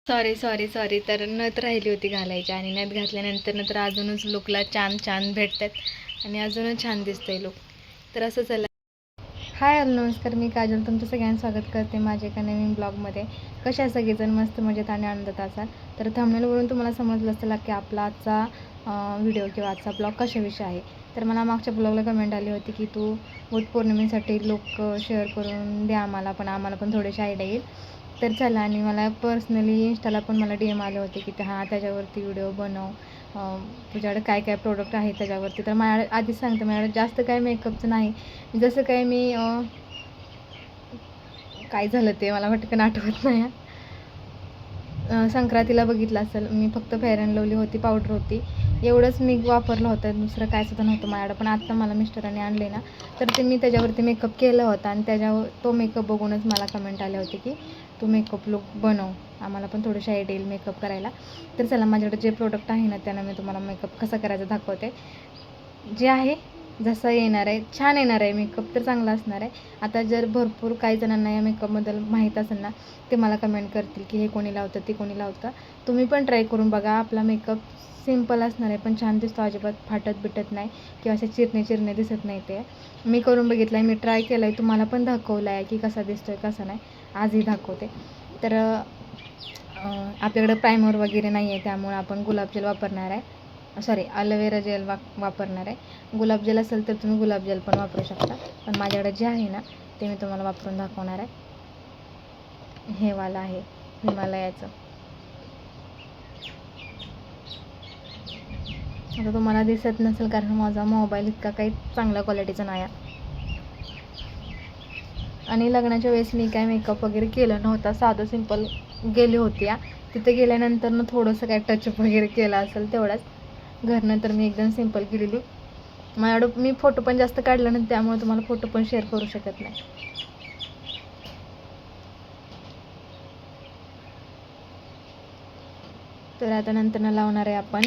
Sorry sorry sorry. तर नथ राहिली होती घालायची आणि नथ घातल्यानंतर तर अजूनच लुकला छान छान भेटतात आणि अजूनच छान दिसतंय लुक. तर असं चला. हाय हॅलो नमस्कार, मी काजल तुमचं सगळ्यांचं स्वागत करते माझ्या एका नवीन ब्लॉगमध्ये. कशा सगळेजण मस्त मजेत आणि आनंदात असाल. तर थंबनेलवरून तुम्हाला समजलं असेल की आपला आजचा व्हिडिओ किंवा आजचा ब्लॉग कशाविषयी आहे. तर मला मागच्या ब्लॉगला कमेंट आली होती की तू वटपौर्णिमेसाठी लुक शेअर करून द्या आम्हाला पण थोडीशी आयडिया येईल. तर चला. आणि मला पर्सनली इंस्टाला पण मला DM आले होते की हां त्याच्यावरती व्हिडिओ बनव, तुझ्याकडे काय काय प्रोडक्ट आहे त्याच्यावरती. तर माझ्या आधीच सांगते, माझ्याकडे जास्त काय मेकअपचं नाही. जसं काय मी काय झालं ते मला पटकन आठवत नाही. संक्रांतीला बघितलं असेल, मी फक्त फेअर अँड लवली होती, पावडर होती, एवढंच मी वापरलं होतं, दुसरं काय सुद्धा नव्हतं माझ्याकडं. पण आत्ता मला मिस्टरांनी आणले ना, तर ते मी त्याच्यावरती मेकअप केलं होतं आणि तो मेकअप बघूनच मला कमेंट आले होते की तू मेकअप लुक बनव, आम्हाला पण थोडीशी आयडिया येईल मेकअप करायला. तर चला, माझ्याकडे जे प्रोडक्ट आहे ना त्यानं मी तुम्हाला मेकअप कसा करायचा दाखवते. जे आहे जसं येणार आहे, छान येणार आहे मेकअप, तर चांगला असणार आहे. आता जर भरपूर काही जणांना या मेकअपबद्दल माहीत असेल ना, ते मला कमेंट करतील की हे कोणी लावतं, ते कोणी लावतं. तुम्ही पण ट्राय करून बघा. आपला मेकअप सिम्पल असणार आहे पण छान दिसतो, अजिबात फाटत बिटत नाही किंवा असे चिरणे दिसत नाही. ते मी करून बघितलं आहे, मी ट्राय केलं आहे, तुम्हाला पण दाखवलं आहे की कसा दिसतो आहे कसा नाही. आजही दाखवते. तर आपल्याकडं प्रायमर वगैरे नाही आहे, त्यामुळे आपण गुलाबजल वापरणार आहे. सॉरी, ॲलोवेरा जेल वापरणार आहे. गुलाबजल असेल तर तुम्ही गुलाबजल पण वापरू शकता, पण माझ्याकडे जे आहे ना ते मी तुम्हाला वापरून दाखवणार आहे. हे वाला आहे हिमालयाचं. आता तुम्हाला दिसत नसेल कारण माझा मोबाईल इतका काही चांगल्या क्वालिटीचा नाही आहे. आणि लग्नाच्या वेळेस मी काय मेकअप वगैरे केलं नव्हता, साधं सिंपल गेले होते. तिथे गेल्यानंतर ना थोडंसं काय टचअप वगैरे केलं असेल तेवढाच. घरनं तर मी एकदम सिंपल केलेली. माझ्याकडं मी फोटो पण जास्त काढला नाही, त्यामुळे तुम्हाला फोटो पण शेअर करू शकत नाही. तर आता नंतर लावणार आहे आपण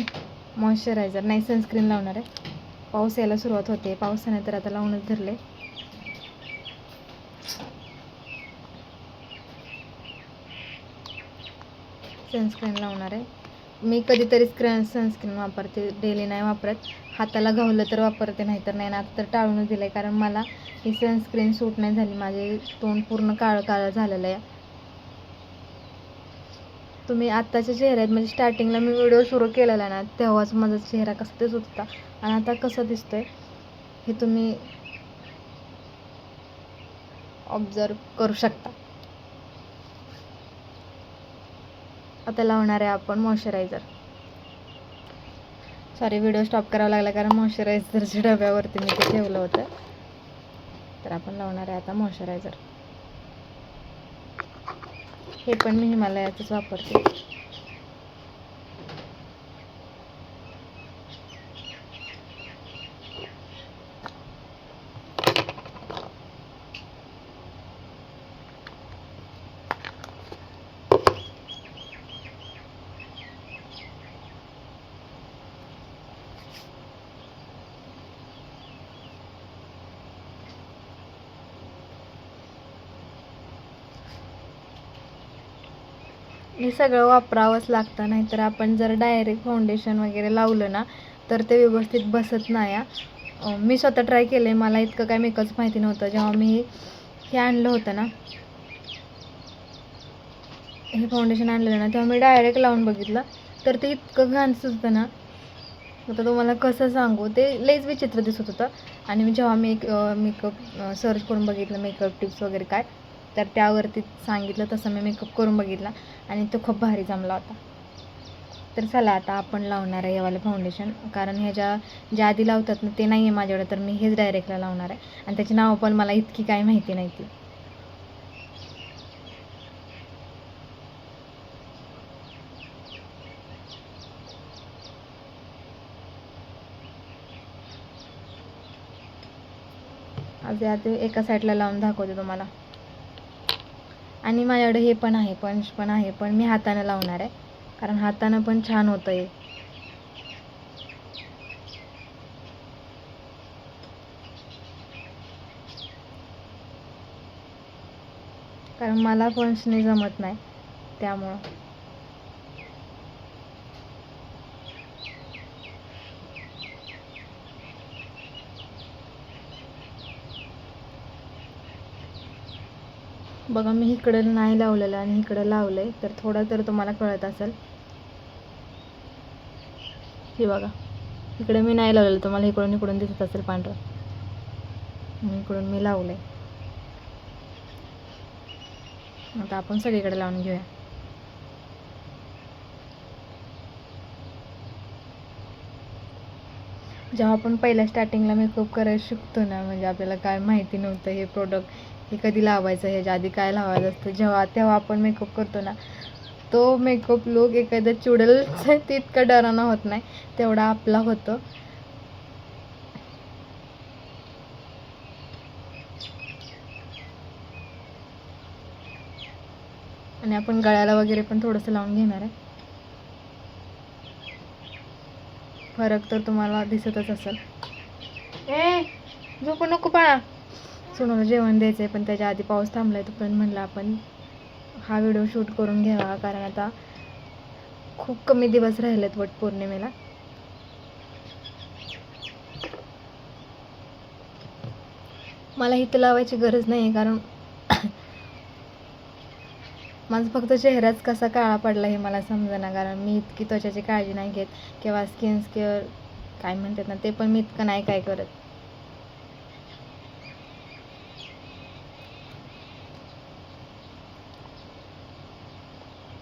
मॉइश्चरायझर, नाही सनस्क्रीन लावणार आहे. पाऊस यायला सुरुवात होते, पावसाने तर आता लावूनच धरले. सनस्क्रीन लावणार आहे. मी कधीतरी सनस्क्रीन वापरते, डेली नाही वापरत. हाताला घावलं तर वापरते, नाही तर नाही. आता तर टाळूनच दिलं आहे कारण मला ही सनस्क्रीन सूट नाही झाली. माझे तोंड पूर्ण काळं काळं झालेलं आहे. तुम्ही आत्ताच्या चेहऱ्यात म्हणजे स्टार्टिंगला मी व्हिडिओ सुरू केलेला ना तेव्हाच माझा चेहरा कसा दिसत होता आणि आता कसं दिसतोय हे तुम्ही ऑब्झर्व करू शकता. आता लावणार आहे आपण मॉइश्चरायझर. सॉरी, व्हिडिओ स्टॉप करावा लागला कारण मॉइश्चरायझरच्या डब्यावरती मी ते ठेवलं होतं. तर आपण लावणार आहे आता मॉइश्चरायझर. हे पण मी हिमालयाचंच वापरते. हे सगळं वापरावंच लागतं, नाहीतर आपण जर डायरेक्ट फाउंडेशन वगैरे लावलं ना तर ते व्यवस्थित बसत नाही. मी स्वतः ट्राय केलं आहे, मला इतकं काय मेकअप माहिती नव्हतं. जेव्हा मी हे आणलं होतं ना, हे फाउंडेशन आणलेलं ना, तेव्हा मी डायरेक्ट लावून बघितलं तर ते इतकं घाण सुचतं ना, आता तुम्हाला कसं सांगू, ते लईच विचित्र दिसत होतं. आणि मी जेव्हा मी मेकअप सर्च करून बघितलं, मेकअप टिप्स वगैरे काय, तर त्यावरती सांगितलं तसं मी मेकअप करून बघितला आणि तो खूप भारी जमला होता. तर चला, आता आपण लावणार आहे हेवालं फाउंडेशन, कारण ज्या आधी लावतात ना ते नाही आहे माझ्याकडे, तर मी हेच डायरेक्टला लावणार आहे. आणि त्याची नावं पण मला इतकी काय माहिती नाही ती. आज आता एका साईडला लावून दाखवते तुम्हाला. आणि माझ्याकडे हे पण आहे, पंच पण आहे, पण मी हाताने लावणार आहे कारण हातानं पण छान होतं आहे. कारण मला पंचने जमत नाही त्यामुळं. बघा मी इकडं नाही लावलेलं आणि इकडं लावलंय, तर थोडं तर तुम्हाला कळत असेल. हे बघा इकडे मी नाही लावलेलं, तुम्हाला इकडून दिसत असेल पांढरं, इकडून मी लावलंय. आता आपण सगळीकडे लावून घेऊया. जेव्हा आपण पहिल्या स्टार्टिंगला मेकअप करायला शिकतो ना, म्हणजे आपल्याला काय माहिती नव्हतं हे प्रोडक्ट हे कधी लावायचं, ह्याच्या आधी काय लावायचं असतं, तेव्हा आपण मेकअप करतो ना, तो मेकअप लुक एखाद्या चुडेलचा तितका डरावना होत नाही, तेवढा आपला होतो. आणि आपण गळ्याला वगैरे पण थोडंसं लावून घेणार आहे. फरक तर तुम्हाला दिसतच असेल. झोपू नको बाळा, सोनूला जेवण द्यायचं आहे, पण त्याच्या आधी पाऊस थांबलाय, तोपर्यंत म्हणलं आपण हा व्हिडिओ शूट करून घ्यावा, कारण आता खूप कमी दिवस राहिलेत वटपौर्णिमेला. मला इथं लावायची गरज नाही, कारण माझा फक्त चेहराच कसा काळा पडला हे मला समजेना, कारण मी इतकी त्वचाची काळजी नाही घेत, किंवा स्किन केअर काय म्हणतात ना, ते पण मी इतकं नाही काय करत.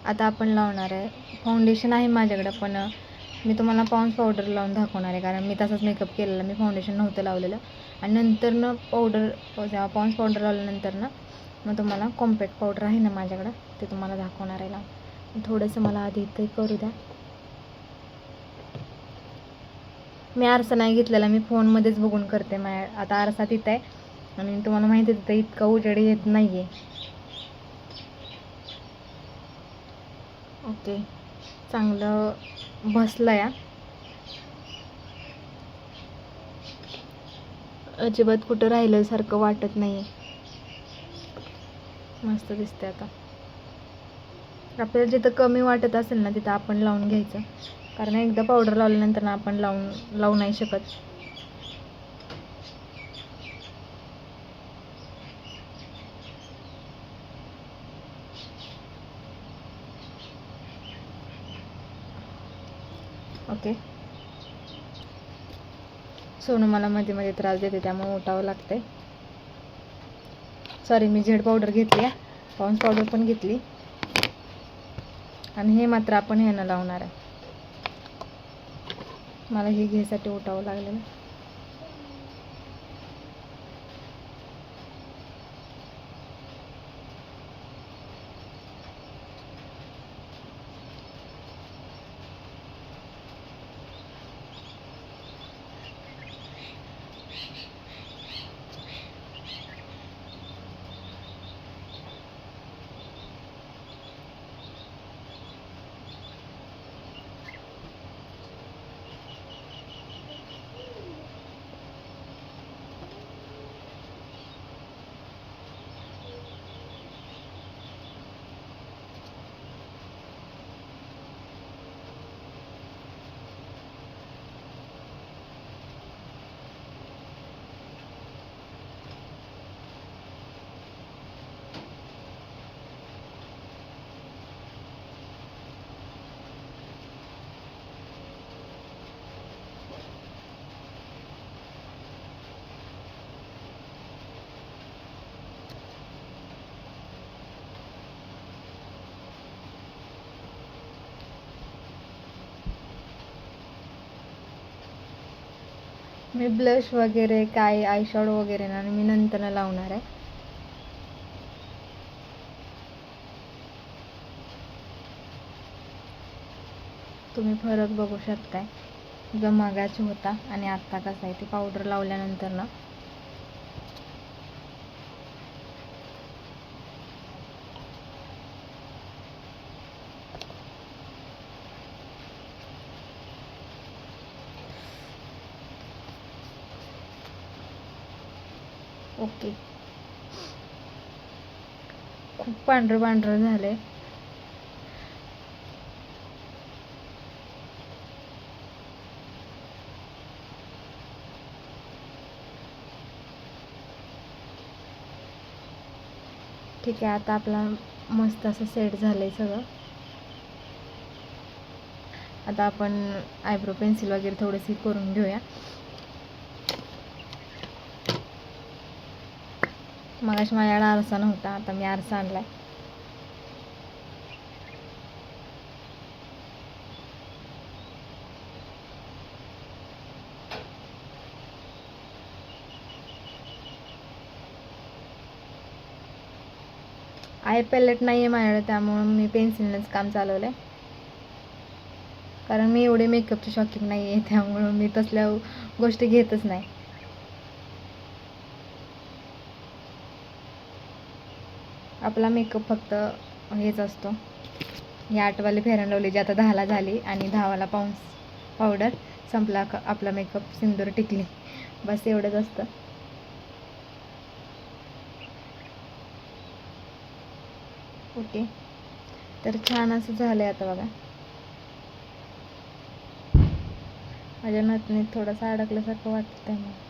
आता आपण लावणार आहे. फाउंडेशन आहे माझ्याकडे, पण मी तुम्हाला पॉन्ड्स पावडर लावून दाखवणार आहे, कारण मी तसाच मेकअप केलेला, मी फाउंडेशन नव्हतं लावलेलं. आणि नंतर पावडर, जेव्हा पॉन्ड्स पावडर लावल्यानंतर मग तुम्हाला कॉम्पॅक्ट पावडर आहे ना माझ्याकडं, ते तुम्हाला दाखवणार आहे. थोडंसं मला आधी इथं करू द्या. मी आरसा नाही घेतलेला, मी फोनमध्येच बघून करते. आता आरसा तिथं आहे, आणि तुम्हाला माहिती आहे तिथं इतका उजेड येत नाही आहे. ओके, चांगलं बसलं या. अजिबात कुठं राहिल्यासारखं वाटत नाही, मस्त दिसते. आता आपल्याला जिथं कमी वाटत असेल ना, तिथं आपण लावून घ्यायचं, कारण एकदा पावडर लावल्यानंतर ना आपण लावू नाही शकत. ओके, सोनू मला मध्ये मध्ये त्रास देते, त्यामुळे उठावं लागतंय. सॉरी, मी झेड पावडर घेतली आहे, पॉन्ड्स पावडर पण घेतली, आणि हे मात्र आपण ह्यानं लावणार आहे. मला हे घ्यायसाठी उठावं लागलेलं. मी ब्लश वगैरे काय आयशॅडो वगैरे ना मी नंतर लावणार आहे. तुम्ही फरक बघू शकताय, जो मागाची होता आणि आत्ता कसा आहे. ती पावडर लावल्यानंतर ना ओके, खूप पांढरं पांढरं झालंय. ठीक आहे, आता आपला मस्त असं सेट झालं आहे सगळं. आता आपण आयब्रो पेन्सिल वगैरे थोडीशी करून घेऊया. मगाशी माझ्याकडे आरसा नव्हता, आता मी आरसा आणला आहे. आय पॅलेट नाही आहे माझ्याकडे, त्यामुळं मी पेन्सिलनेच काम चालवलं आहे. कारण मी एवढे मेकअपची शॉकिंग नाही आहे, त्यामुळं मी तसल्या गोष्टी घेतच नाही. आपला मेकअप फक्त हेच असतो, ही 8वाली फेअर अँड लवली जी आता 10ला झाली, आणि 10वाला पावडर संपला आपला मेकअप, सिंदूर टिकली, बस एवढंच असतं. ओके, तर छान असं झालं आहे. आता बघा, माझ्या नथनीत थोडंसं अडकल्यासारखं वाटतं आहे मला.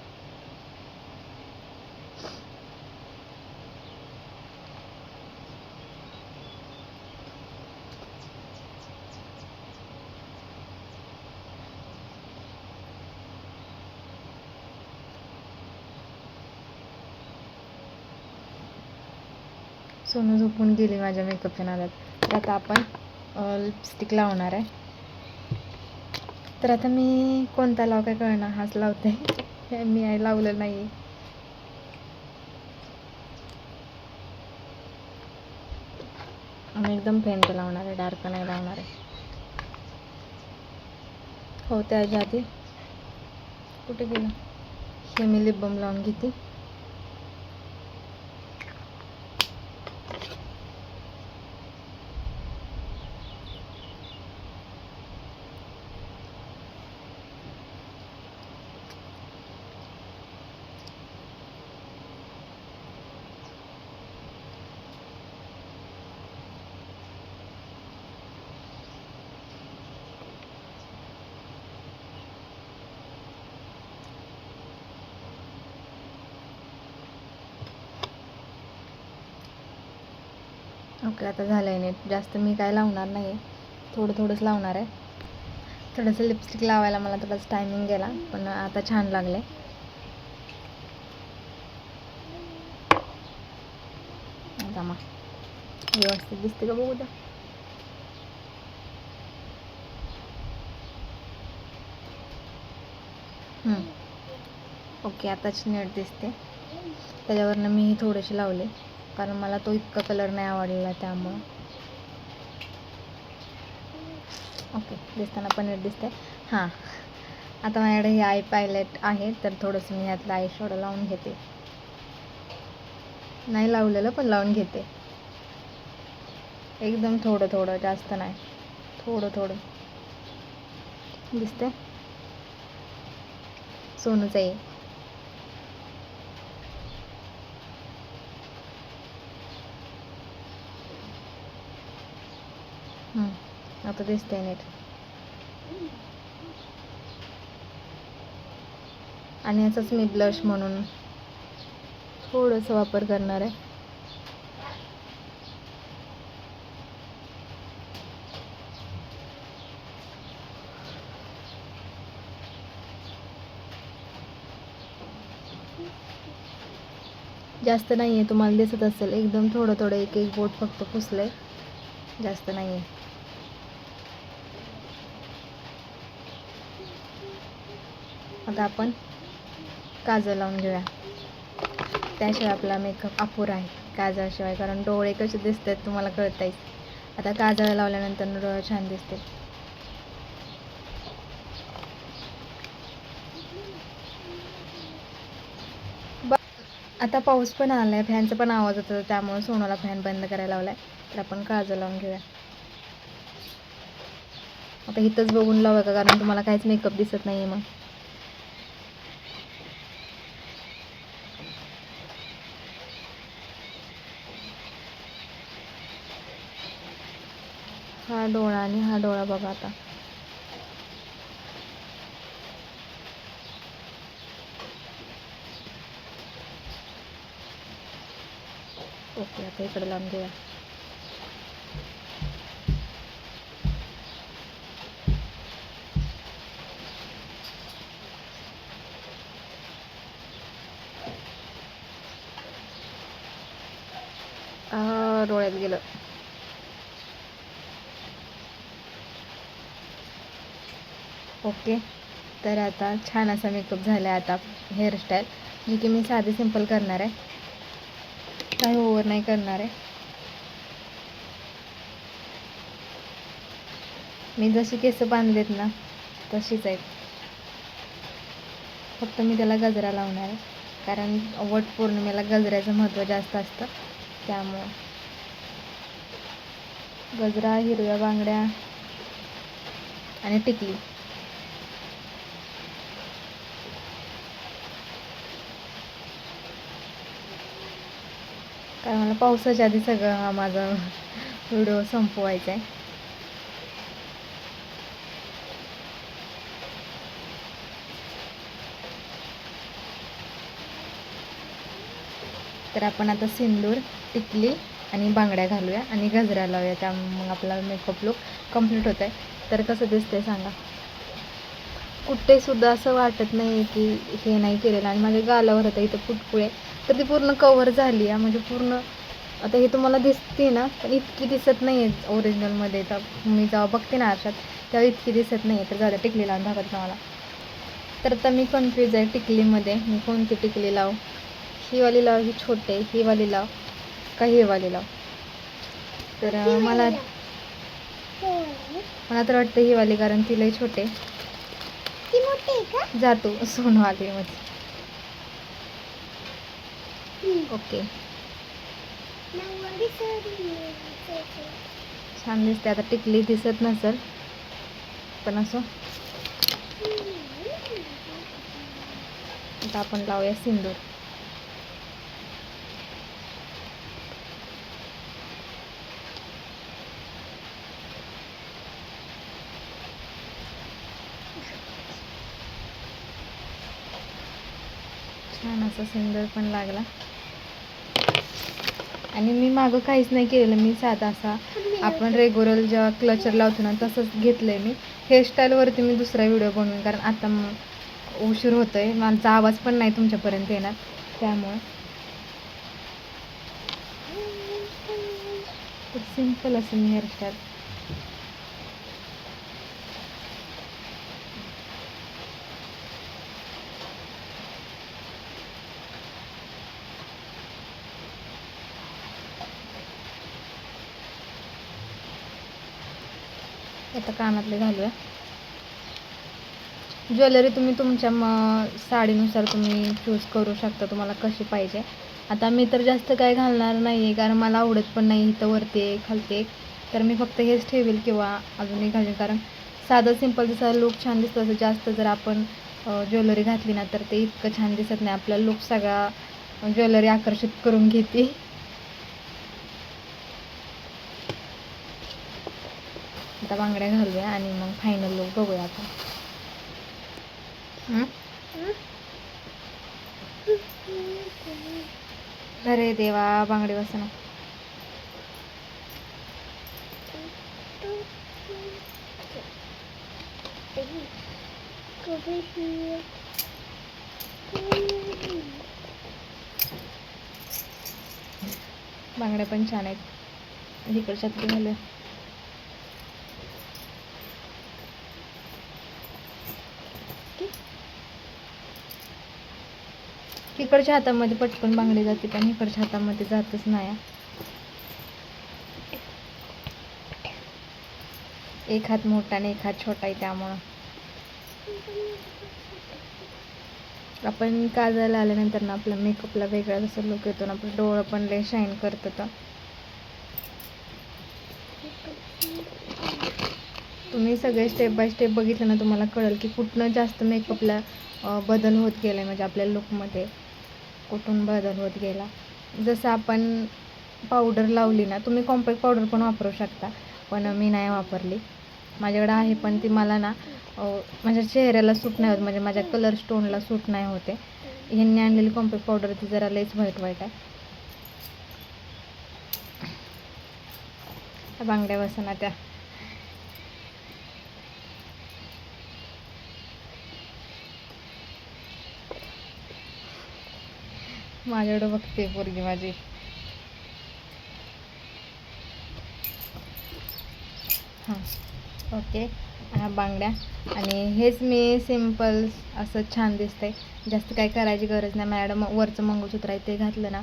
सोनू झोपून गेली माझ्या मेकअपच्या नादात. तर आता आपण लिपस्टिक लावणार आहे. तर आता मी कोणता लाव काय कळणार, हाच लावते. मी लावलेलं नाही. मी एकदम फेंट लावणार आहे, डार्क नाही लावणार आहे. हो, त्याच्या आधी कुठे गेलं, हे मी लिप बाम लावून घेते. ओके, आता झालं आहे नीट. जास्त मी काय लावणार नाही आहे, थोडंच लावणार आहे. थोडंसं लिपस्टिक लावायला मला थोडासा टायमिंग गेला, पण आता छान लागले. आता मग व्यवस्थित दिसते का बघू द्या. ओके, आताच नीट दिसते. त्याच्यावरनं मी थोडेसे लावले, कारण मला तो इतका कलर नाही आवडलेला, त्यामुळं. ओके, दिसताना पण नीट दिसते. हां, आता माझ्याकडे हे आय पॅलेट आहे, तर थोडंसं मी यातलं आय शॅडो लावून घेते. नाही लावलेलं, पण लावून घेते. एकदम थोडं, जास्त नाही, थोडं दिसते. सोनूचं आहे. आता दिसते नीट. आणि याचाच मी ब्लश म्हणून थोडंसं वापर करणार आहे. जास्त नाही आहे, तुम्हाला दिसत असेल. एकदम थोडं एक बोट फक्त पुसलं आहे, जास्त नाही आहे. आता आपण काजळ लावून घेऊया. त्याशिवाय आपला मेकअप अपुरा आहे काजळशिवाय, कारण डोळे कसे दिसतात तुम्हाला कळताय. आता काजळ लावल्यानंतर डोळे छान दिसते. आता पाऊस पण आला आहे, फॅनचा पण आवाज होता, त्यामुळे सोनूला फॅन बंद करायला लावला आहे. तर आपण काजळ लावून घेऊया. आता इथंच बघून लावूया का, कारण तुम्हाला काहीच मेकअप दिसत नाही आहे. मग हा डोळा आणि हा डोळा बघा. आता ओके, आता इकडे लावून घेऊया. डोळ्यात गेलं. ओके, तर आता छान असा मेकअप झाला आहे. आता हेअरस्टाईल जी की मी साधी सिंपल करणार आहे, काही ओव्हर नाही करणार आहे. मी जशी केस बांधलेत ना तशीच आहेत, फक्त मी त्याला गजरा लावणार आहे, कारण वट पौर्णिमेला गजऱ्याचं महत्त्व जास्त असतं. त्यामुळं गजरा, हिरव्या बांगड्या आणि टिकली. कारण मला पावसाच्या आधी सगळं हा माझा व्हिडिओ संपवायचा आहे. तर आपण आता सिंदूर, टिकली आणि बांगड्या घालूया आणि गजरा लावूया. त्यामुळे मग आपला मेकअप लुक कंप्लीट होत आहे. तर कसं दिसतंय सांगा. कुठेसुद्धा असं वाटत नाही की हे नाही केलेलं. आणि माझ्या गालावर होतं इथं पुटपुळे, तर ती पूर्ण कवर झाली आहे. म्हणजे पूर्ण आता हे तुम्हाला दिसते ना, पण इतकी दिसत नाही आहे ओरिजिनलमध्ये. तर मी जेव्हा बघते ना आरशात तेव्हा इतकी दिसत नाही आहे. तर झालं टिकली लावून दाखवत मला. तर आता मी कन्फ्यूज आहे टिकलीमध्ये मी कोणती टिकली लाव. ही वाली लाव, ही छोटे, ही वाली लाव का ही वाली लाव. तर मला तर वाटतं ही वाली, कारण ती लई छोटे जातो सोनवाली मध्ये. ओके, छान दिसते. आता टिकली दिसत नसेल पण असं. आता आपण लावूया सिंदूर. छान असा सिंदूर पण लागला. आणि मी मागं काहीच नाही केलेलं. मी साधा असा आपण रेग्युलर जेव्हा क्लचर लावतो ना तसंच घेतलं आहे. मी हेअरस्टाईलवरती मी दुसरा व्हिडिओ बनवेन, कारण आता उशीर होतो आहे. माझा आवाज पण नाही तुमच्यापर्यंत येणार. त्यामुळं सिंपल असं मी हेअरस्टाईल. आता कानातले घालूया. ज्वेलरी तुम्ही तुमच्या साडीनुसार तुम्ही चूज करू शकता, तुम्हाला कशी पाहिजे. आता मी तर जास्त काय घालणार नाही आहे, कारण मला आवडत पण नाही इथं वरती एक खालती एक. तर मी फक्त हेच ठेवेल किंवा अजून एक घालेल, कारण साधं सिंपल जसा लुक छान दिसतो तसं जास्त जर आपण ज्वेलरी घातली ना तर ते इतकं छान दिसत नाही. आपला लुक सगळा ज्वेलरी आकर्षित करून घेते. आता बांगड्या घालूया आणि मग फायनल लुक बघूया आपण. अरे देवा, बांगडी बसना. बांगड्या पण छान आहेत. इकडच्या हातात घालूया. इकडच्या हातामध्ये पटकन बांगडी जाते, पण इकडच्या हातामध्ये जातच नाही. एक हात मोठा आणि एक हात छोटा आहे. त्यामुळं आपण काजल आल्यानंतर ना आपल्या मेकअपला वेगळा जसं लुक येतो ना, आपलं डोळं पण लय शाईन करतं. तुम्ही सगळे स्टेप बाय स्टेप बघितलं ना तुम्हाला कळेल की कुठनं जास्त मेकअपला बदल होत गेला आहे. म्हणजे आपल्या लुकमध्ये कुठून बदल होत गेला. जसं आपण पावडर लावली ना, तुम्ही कॉम्पॅक्ट पावडर पण वापरू शकता, पण मी नाही वापरली. माझ्याकडे आहे पण ती मला ना माझ्या चेहऱ्याला सूट नाही होत, म्हणजे माझ्या कलर स्टोनला सूट नाही होते. ह्यांनी आणलेली कॉम्पॅक्ट पावडर ती जरा लईच व्हाईट आहे. त्या बांगड्या बसना त्या. माझ्याकडं बघते पोरगी माझी. हां ओके. ह्या बांगड्या आणि हेच मी सिम्पल असं छान दिसतंय. जास्त काही करायची गरज नाही. मॅडम वरचं मंगळसूत्र आहे ते घातलं ना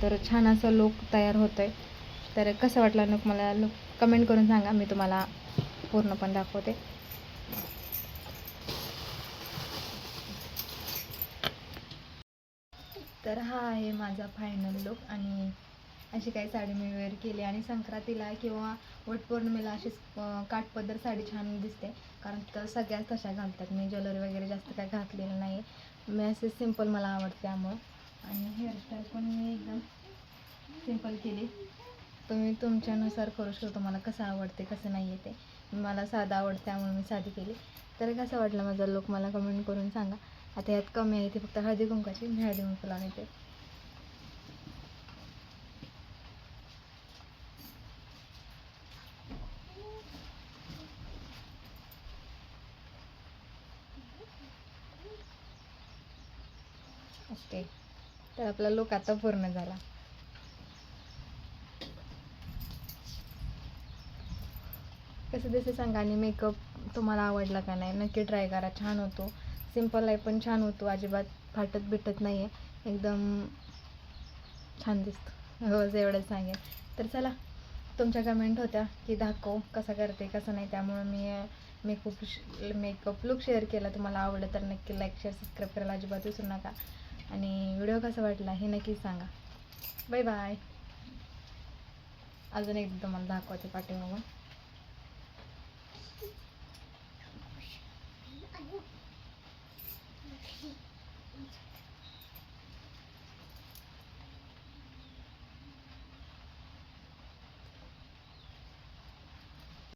तर छान असं लुक तयार होतं आहे. तर कसं वाटलं लुक मला कमेंट करून सांगा. मी तुम्हाला पूर्ण पण दाखवते. तर हा आहे माझा फायनल लुक. आणि अशी काही साडी मी वेअर केली आणि संक्रांतीला किंवा वटपौर्णिमेला अशीच काठपदर साडी छान दिसते. कारण तर सगळ्याच तशा घालतात. मी ज्वेलरी वगैरे जास्त काय घातलेलं नाही. मी असे सिम्पल मला आवडते त्यामुळं. आणि हेअरस्टाईल पण मी एकदम सिम्पल केली. तुम्ही तुमच्यानुसार करू शकतो. तुम्हाला कसं आवडते कसं नाही आहे ते. मला साधं आवडतं त्यामुळे मी साधी केली. तर कसं वाटलं माझा लुक मला कमेंट करून सांगा. आता यात कमी आहे ती फक्त हळदी कुंकाची. मी हळदी कुंकू लावून येते. ओके. तर आपला लुक आता पूर्ण झाला. कसं दिसतं सांगा. आणि मेकअप तुम्हाला आवडला का नाही नक्की ट्राय करा. छान होतो. सिम्पल आहे पण छान होतो. अजिबात फाटत बिटत नाही आहे. एकदम छान दिसतं. रोज एवढंच सांगेन. तर चला तुमच्या कमेंट होत्या की दाखव कसं करते कसं नाही. त्यामुळे मी मेकअप लुक शेअर केला. तुम्हाला आवडलं तर नक्की लाईक शेअर सबस्क्राईब करायला अजिबात विसरू नका. आणि व्हिडिओ कसा वाटला हे नक्कीच सांगा. Bye bye. अजून एकदा तुम्हाला दाखवते पाठीमागून.